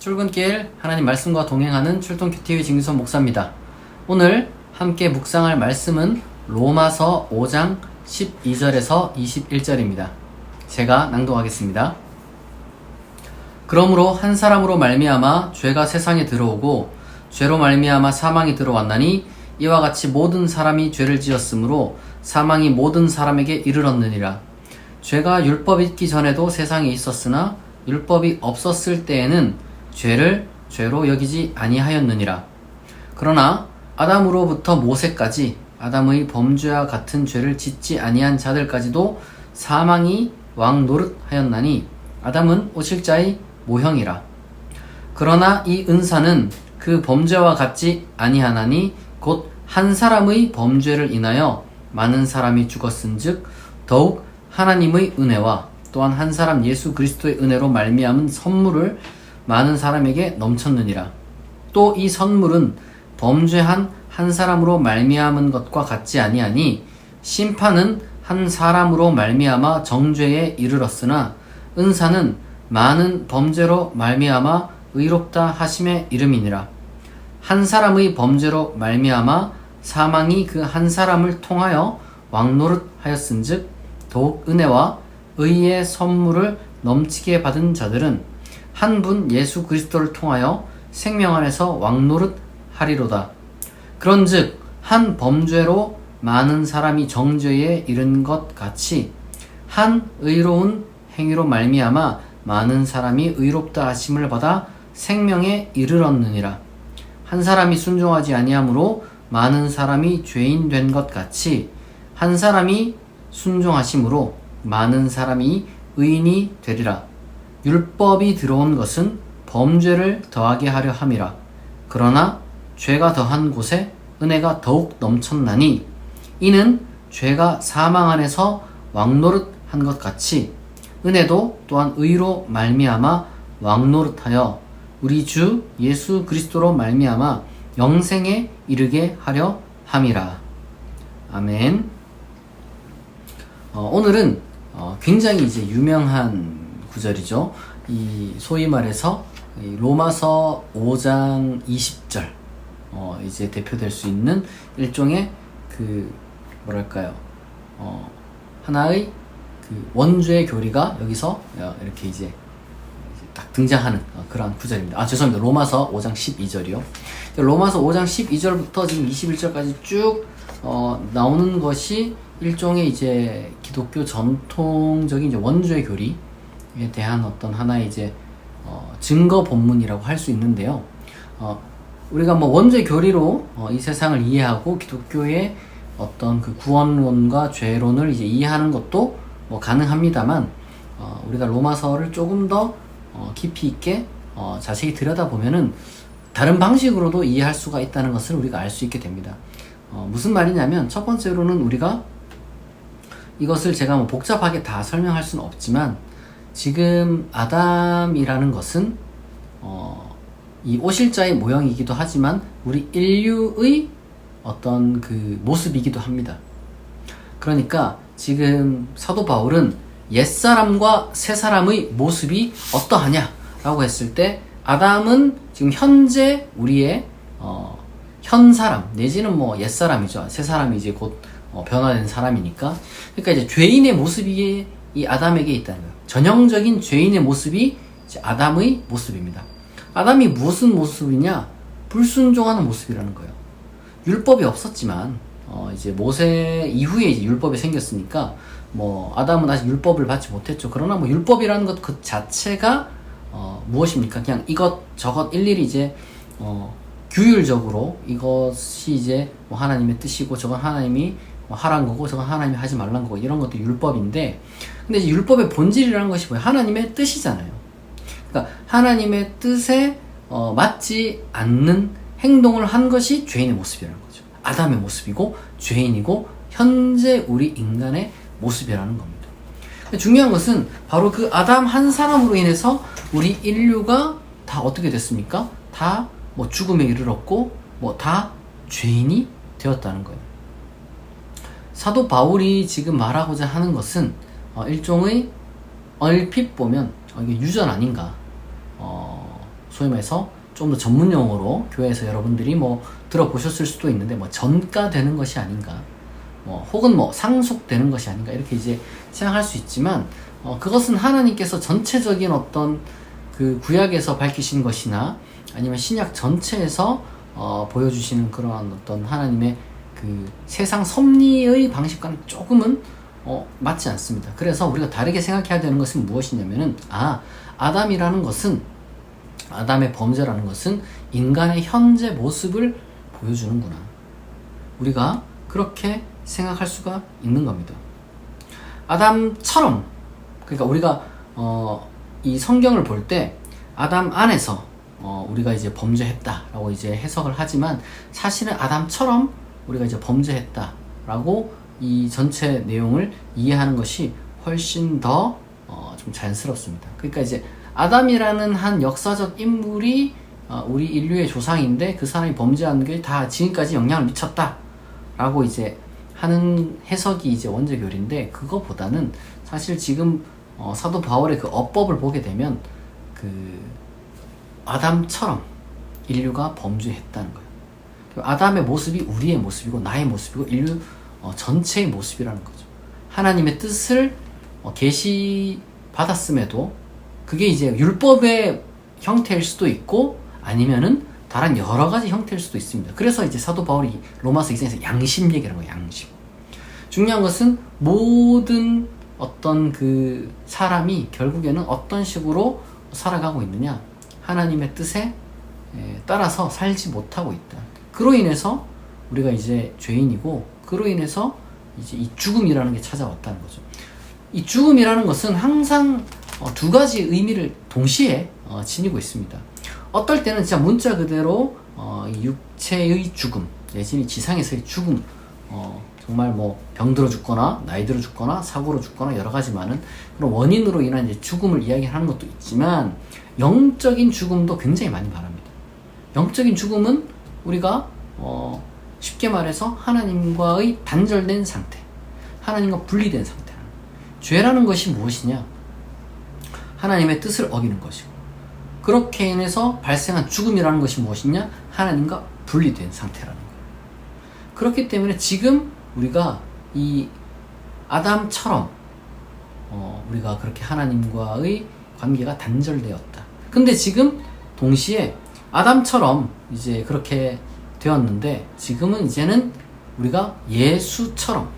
출근길 하나님 말씀과 동행하는 출동큐TV 진규선 목사입니다. 오늘 함께 묵상할 말씀은 로마서 5장 12절에서 21절입니다. 제가 낭독하겠습니다. 그러므로 한 사람으로 말미암아 죄가 세상에 들어오고 죄로 말미암아 사망이 들어왔나니 이와 같이 모든 사람이 죄를 지었으므로 사망이 모든 사람에게 이르렀느니라. 죄가 율법이 있기 전에도 세상에 있었으나 율법이 없었을 때에는 죄를 죄로 여기지 아니하였느니라. 그러나 아담으로부터 모세까지 아담의 범죄와 같은 죄를 짓지 아니한 자들까지도 사망이 왕 노릇하였나니 아담은 오실자의 모형이라. 그러나 이 은사는 그 범죄와 같지 아니하나니 곧 한 사람의 범죄를 인하여 많은 사람이 죽었은즉 더욱 하나님의 은혜와 또한 한 사람 예수 그리스도의 은혜로 말미암은 선물을 많은 사람에게 넘쳤느니라. 또 이 선물은 범죄한 한 사람으로 말미암은 것과 같지 아니하니 심판은 한 사람으로 말미암아 정죄에 이르렀으나 은사는 많은 범죄로 말미암아 의롭다 하심에 이름이니라. 한 사람의 범죄로 말미암아 사망이 그 한 사람을 통하여 왕노릇하였은즉 더욱 은혜와 의의 선물을 넘치게 받은 자들은 한 분 예수 그리스도를 통하여 생명 안에서 왕노릇 하리로다. 그런즉 한 범죄로 많은 사람이 정죄에 이른 것 같이 한 의로운 행위로 말미암아 많은 사람이 의롭다 하심을 받아 생명에 이르렀느니라. 한 사람이 순종하지 아니하므로 많은 사람이 죄인 된 것 같이 한 사람이 순종하심으로 많은 사람이 의인이 되리라. 율법이 들어온 것은 범죄를 더하게 하려 함이라. 그러나 죄가 더한 곳에 은혜가 더욱 넘쳤나니 이는 죄가 사망 안에서 왕노릇한 것 같이 은혜도 또한 의로 말미암아 왕노릇하여 우리 주 예수 그리스도로 말미암아 영생에 이르게 하려 함이라. 아멘. 오늘은 굉장히 이제 유명한 구절이죠. 이 소위 말해서 로마서 5장 20절 이제 대표될 수 있는 일종의 그 뭐랄까요 하나의 그 원죄의 교리가 여기서 이렇게 이제 딱 등장하는 그러한 구절입니다. 죄송합니다. 로마서 5장 12절이요. 로마서 5장 12절부터 지금 21절까지 쭉 나오는 것이 일종의 이제 기독교 전통적인 이제 원죄의 교리에 대한 어떤 하나의 이제 증거 본문이라고 할 수 있는데요. 우리가 뭐 원죄 교리로 이 세상을 이해하고 기독교의 어떤 그 구원론과 죄론을 이제 이해하는 것도 뭐 가능합니다만 우리가 로마서를 조금 더 깊이 있게 자세히 들여다보면은 다른 방식으로도 이해할 수가 있다는 것을 우리가 알 수 있게 됩니다. 무슨 말이냐면 첫 번째로는 우리가 이것을 제가 뭐 복잡하게 다 설명할 수는 없지만 지금 아담이라는 것은 이 오실자의 모형이기도 하지만 우리 인류의 어떤 그 모습이기도 합니다. 그러니까 지금 사도 바울은 옛사람과 새사람의 모습이 어떠하냐 라고 했을 때 아담은 지금 현재 우리의 현사람 내지는 뭐 옛사람이죠. 새사람이 이제 곧 변화된 사람이니까. 그러니까 이제 죄인의 모습이 이 아담에게 있다는 거예요. 전형적인 죄인의 모습이 이제 아담의 모습입니다. 아담이 무슨 모습이냐? 불순종하는 모습이라는 거예요. 율법이 없었지만 이제 모세 이후에 이제 율법이 생겼으니까 뭐 아담은 아직 율법을 받지 못했죠. 그러나 뭐 율법이라는 것 그 자체가 무엇입니까? 그냥 이것저것 일일이 이제 규율적으로 이것이 이제 뭐 하나님의 뜻이고 저건 하나님이 하란 거고 저건 하나님이 하지 말란 거고 이런 것도 율법인데, 근데 이제 율법의 본질이라는 것이 뭐예요? 하나님의 뜻이잖아요. 그러니까 하나님의 뜻에 맞지 않는 행동을 한 것이 죄인의 모습이라는 거죠. 아담의 모습이고 죄인이고 현재 우리 인간의 모습이라는 겁니다. 중요한 것은 바로 그 아담 한 사람으로 인해서 우리 인류가 다 어떻게 됐습니까? 다 뭐 죽음에 이르렀고 뭐 다 죄인이 되었다는 거예요. 사도 바울이 지금 말하고자 하는 것은 일종의 얼핏 보면 이게 유전 아닌가, 소위 말해서 좀 더 전문 용어로 교회에서 여러분들이 뭐 들어보셨을 수도 있는데 뭐 전가되는 것이 아닌가, 뭐 혹은 뭐 상속되는 것이 아닌가 이렇게 이제 생각할 수 있지만 그것은 하나님께서 전체적인 어떤 그 구약에서 밝히신 것이나 아니면 신약 전체에서 보여주시는 그러한 어떤 하나님의 그 세상 섭리의 방식과는 조금은 맞지 않습니다. 그래서 우리가 다르게 생각해야 되는 것은 무엇이냐면은 아담이라는 것은, 아담의 범죄라는 것은 인간의 현재 모습을 보여주는구나, 우리가 그렇게 생각할 수가 있는 겁니다. 아담처럼, 그러니까 우리가 이 성경을 볼 때 아담 안에서 우리가 이제 범죄했다라고 이제 해석을 하지만 사실은 아담처럼 우리가 이제 범죄했다라고 이 전체 내용을 이해하는 것이 훨씬 더 좀 자연스럽습니다. 그러니까 이제 아담이라는 한 역사적 인물이 우리 인류의 조상인데 그 사람이 범죄한 게 다 지금까지 영향을 미쳤다라고 이제 하는 해석이 이제 원죄교리인데, 그거보다는 사실 지금 사도 바울의 그 어법을 보게 되면 그 아담처럼 인류가 범죄했다는 거예요. 아담의 모습이 우리의 모습이고 나의 모습이고 인류 전체의 모습이라는 거죠. 하나님의 뜻을 계시받았음에도 그게 이제 율법의 형태일 수도 있고 아니면은 다른 여러 가지 형태일 수도 있습니다. 그래서 이제 사도 바울이 로마서 2장에서 양심 얘기하는 거예요. 양심. 중요한 것은 모든 어떤 그 사람이 결국에는 어떤 식으로 살아가고 있느냐, 하나님의 뜻에 따라서 살지 못하고 있다. 그로 인해서 우리가 이제 죄인이고, 그로 인해서 이제 이 죽음이라는 게 찾아왔다는 거죠. 이 죽음이라는 것은 항상 두 가지 의미를 동시에 지니고 있습니다. 어떨 때는 진짜 문자 그대로 육체의 죽음, 내지는 지상에서의 죽음, 정말 뭐 병들어 죽거나 나이 들어 죽거나 사고로 죽거나 여러 가지 많은 그런 원인으로 인한 이제 죽음을 이야기하는 것도 있지만, 영적인 죽음도 굉장히 많이 말합니다. 영적인 죽음은 우리가 쉽게 말해서 하나님과의 단절된 상태, 하나님과 분리된 상태라는 거예요. 죄라는 것이 무엇이냐? 하나님의 뜻을 어기는 것이고, 그렇게 인해서 발생한 죽음이라는 것이 무엇이냐? 하나님과 분리된 상태라는 거예요. 그렇기 때문에 지금 우리가 이 아담처럼 우리가 그렇게 하나님과의 관계가 단절되었다. 근데 지금 동시에 아담처럼 이제 그렇게 되었는데, 지금은 이제는 우리가 예수처럼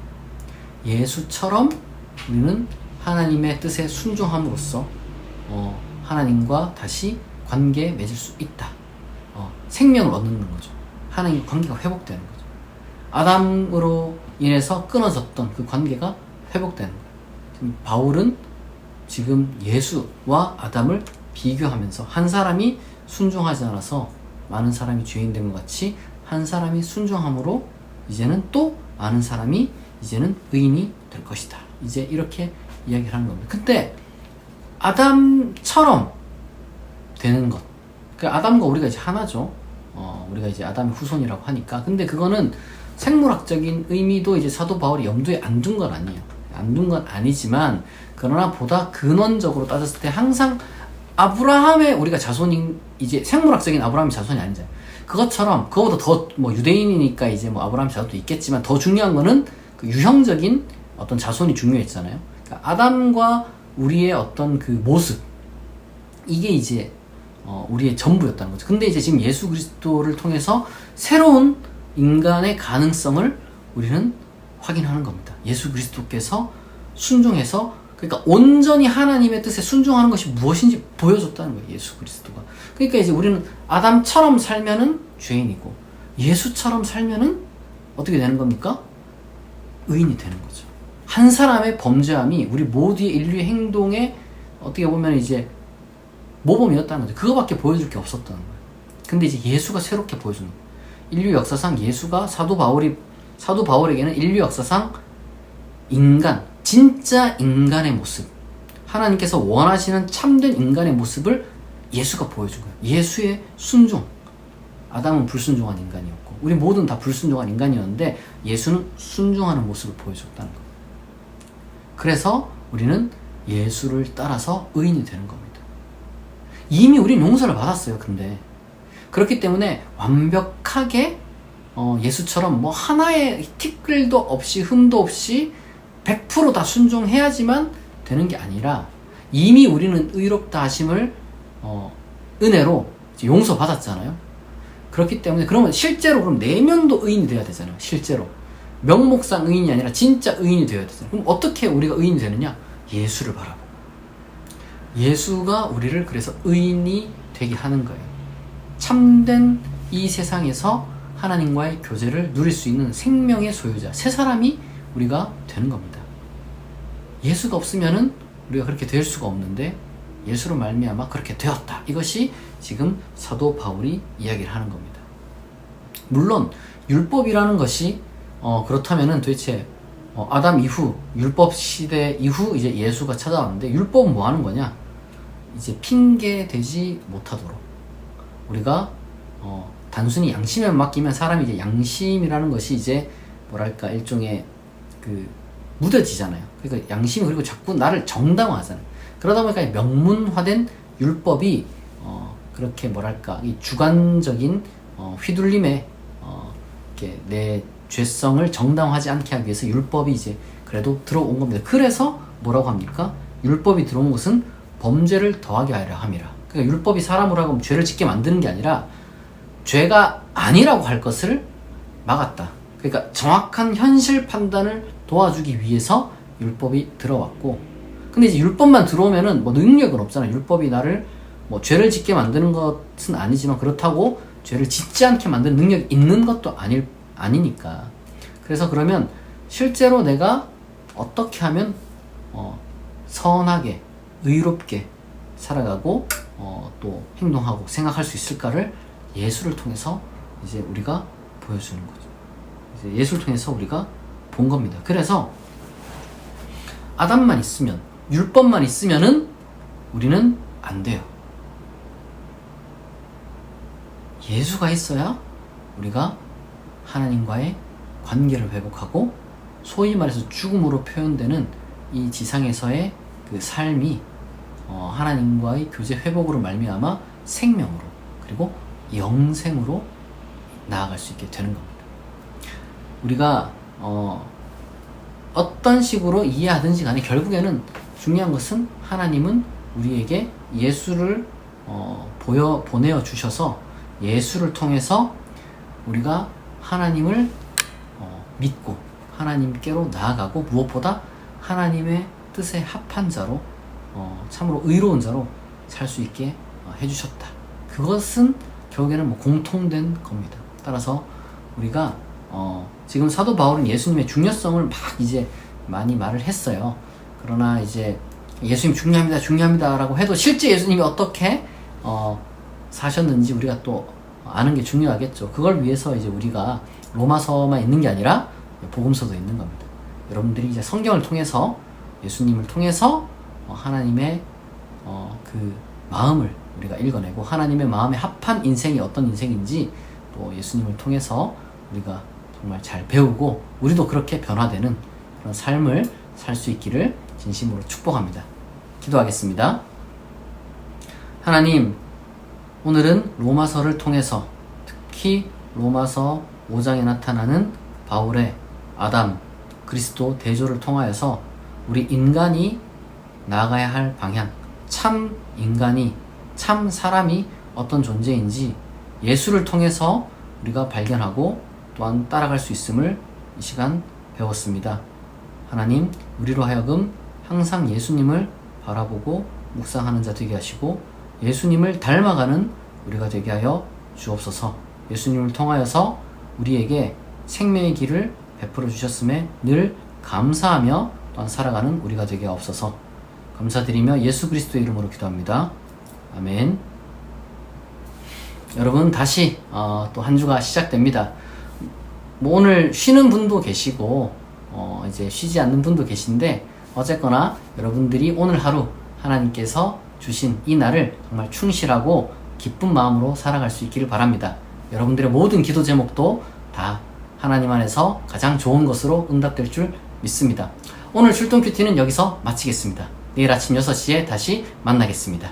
우리는 하나님의 뜻에 순종함으로써 하나님과 다시 관계에 맺을 수 있다. 생명을 얻는 거죠. 하나님과 관계가 회복되는 거죠. 아담으로 인해서 끊어졌던 그 관계가 회복되는 거예요. 지금 바울은 지금 예수와 아담을 비교하면서 한 사람이 순종하지 않아서 많은 사람이 죄인 된 것 같이 한 사람이 순종함으로 이제는 또 많은 사람이 이제는 의인이 될 것이다. 이제 이렇게 이야기를 하는 겁니다. 근데 아담처럼 되는 것, 그 아담과 우리가 이제 하나죠. 우리가 이제 아담의 후손이라고 하니까. 근데 그거는 생물학적인 의미도 이제 사도 바울이 염두에 안 둔 건 아니에요. 안 둔 건 아니지만, 그러나 보다 근원적으로 따졌을 때 항상 아브라함의 우리가 자손인, 이제 생물학적인 아브라함의 자손이 아니잖아요. 그것처럼 그거보다 더 뭐 유대인이니까 이제 뭐 아브라함 자손도 있겠지만, 더 중요한 거는 그 유형적인 어떤 자손이 중요했잖아요. 그러니까 아담과 우리의 어떤 그 모습, 이게 이제 우리의 전부였다는 거죠. 근데 이제 지금 예수 그리스도를 통해서 새로운 인간의 가능성을 우리는 확인하는 겁니다. 예수 그리스도께서 순종해서, 그러니까 온전히 하나님의 뜻에 순종하는 것이 무엇인지 보여줬다는 거예요. 예수 그리스도가. 그러니까 이제 우리는 아담처럼 살면은 죄인이고, 예수처럼 살면은 어떻게 되는 겁니까? 의인이 되는 거죠. 한 사람의 범죄함이 우리 모두의 인류의 행동에 어떻게 보면 이제 모범이었다는 거죠. 그거밖에 보여줄 게 없었다는 거예요. 근데 이제 예수가 새롭게 보여주는 거예요. 인류 역사상 예수가 사도 바울에게는 인류 역사상 인간, 진짜 인간의 모습, 하나님께서 원하시는 참된 인간의 모습을 예수가 보여준 거예요. 예수의 순종. 아담은 불순종한 인간이었고 우리 모두는 다 불순종한 인간이었는데, 예수는 순종하는 모습을 보여줬다는 거예요. 그래서 우리는 예수를 따라서 의인이 되는 겁니다. 이미 우린 용서를 받았어요. 근데 그렇기 때문에 완벽하게 예수처럼 뭐 하나의 티끌도 없이 흠도 없이 100%다 순종해야지만 되는 게 아니라 이미 우리는 의롭다 하심을 은혜로 용서받았잖아요. 그렇기 때문에 그러면 실제로 그럼 내면도 의인이 돼야 되잖아요. 실제로 명목상 의인이 아니라 진짜 의인이 되어야 되잖아요. 그럼 어떻게 우리가 의인이 되느냐? 예수를 바라보고 예수가 우리를 그래서 의인이 되게 하는 거예요. 참된 이 세상에서 하나님과의 교제를 누릴 수 있는 생명의 소유자, 새 사람이 우리가 되는 겁니다. 예수가 없으면은 우리가 그렇게 될 수가 없는데 예수로 말미암아 그렇게 되었다. 이것이 지금 사도 바울이 이야기를 하는 겁니다. 물론 율법이라는 것이 그렇다면은 도대체 아담 이후 율법 시대 이후 이제 예수가 찾아왔는데 율법은 뭐 하는 거냐? 이제 핑계 대지 못하도록 우리가 단순히 양심에 맡기면 사람이 이제 양심이라는 것이 이제 뭐랄까 일종의 그 무뎌지잖아요. 그러니까 양심이 그리고 자꾸 나를 정당화하잖아요. 그러다 보니까 명문화된 율법이 그렇게 뭐랄까 이 주관적인 휘둘림에 이렇게 내 죄성을 정당화하지 않게 하기 위해서 율법이 이제 그래도 들어온 겁니다. 그래서 뭐라고 합니까? 율법이 들어온 것은 범죄를 더하게 하려 함이라. 그러니까 율법이 사람으로 하고 죄를 짓게 만드는 게 아니라 죄가 아니라고 할 것을 막았다. 그러니까 정확한 현실 판단을 도와주기 위해서 율법이 들어왔고, 근데 이제 율법만 들어오면은 뭐 능력은 없잖아. 율법이 나를 뭐 죄를 짓게 만드는 것은 아니지만 그렇다고 죄를 짓지 않게 만드는 능력이 있는 것도 아니니까. 그래서 그러면 실제로 내가 어떻게 하면 선하게 의롭게 살아가고 또 행동하고 생각할 수 있을까를 예수를 통해서 이제 우리가 보여주는 거죠. 이제 예수를 통해서 우리가 본 겁니다. 그래서 아담만 있으면, 율법만 있으면은 우리는 안 돼요. 예수가 있어야 우리가 하나님과의 관계를 회복하고 소위 말해서 죽음으로 표현되는 이 지상에서의 그 삶이 하나님과의 교제 회복으로 말미암아 생명으로 그리고 영생으로 나아갈 수 있게 되는 겁니다. 우리가 어떤 식으로 이해하든지 간에 결국에는 중요한 것은 하나님은 우리에게 예수를 보내어 주셔서 예수를 통해서 우리가 하나님을 믿고 하나님께로 나아가고 무엇보다 하나님의 뜻에 합한 자로 참으로 의로운 자로 살 수 있게 해주셨다. 그것은 결국에는 뭐 공통된 겁니다. 따라서 우리가 지금 사도 바울은 예수님의 중요성을 막 이제 많이 말을 했어요. 그러나 이제 예수님 중요합니다 라고 해도 실제 예수님이 어떻게 사셨는지 우리가 또 아는 게 중요하겠죠. 그걸 위해서 이제 우리가 로마서만 있는 게 아니라 복음서도 있는 겁니다. 여러분들이 이제 성경을 통해서 예수님을 통해서 하나님의 그 마음을 우리가 읽어내고 하나님의 마음에 합한 인생이 어떤 인생인지 또 예수님을 통해서 우리가 정말 잘 배우고 우리도 그렇게 변화되는 그런 삶을 살 수 있기를 진심으로 축복합니다. 기도하겠습니다. 하나님, 오늘은 로마서를 통해서 특히 로마서 5장에 나타나는 바울의 아담, 그리스도 대조를 통하여서 우리 인간이 나아가야 할 방향, 참 인간이, 참 사람이 어떤 존재인지 예수를 통해서 우리가 발견하고 또한 따라갈 수 있음을 이 시간 배웠습니다. 하나님, 우리로 하여금 항상 예수님을 바라보고 묵상하는 자 되게 하시고 예수님을 닮아가는 우리가 되게 하여 주옵소서. 예수님을 통하여서 우리에게 생명의 길을 베풀어 주셨음에 늘 감사하며 또한 살아가는 우리가 되게 하옵소서. 감사드리며 예수 그리스도의 이름으로 기도합니다. 아멘. 여러분, 다시 또 한 주가 시작됩니다. 뭐 오늘 쉬는 분도 계시고 이제 쉬지 않는 분도 계신데 어쨌거나 여러분들이 오늘 하루 하나님께서 주신 이 날을 정말 충실하고 기쁜 마음으로 살아갈 수 있기를 바랍니다. 여러분들의 모든 기도 제목도 다 하나님 안에서 가장 좋은 것으로 응답될 줄 믿습니다. 오늘 출동 큐티는 여기서 마치겠습니다. 내일 아침 6시에 다시 만나겠습니다.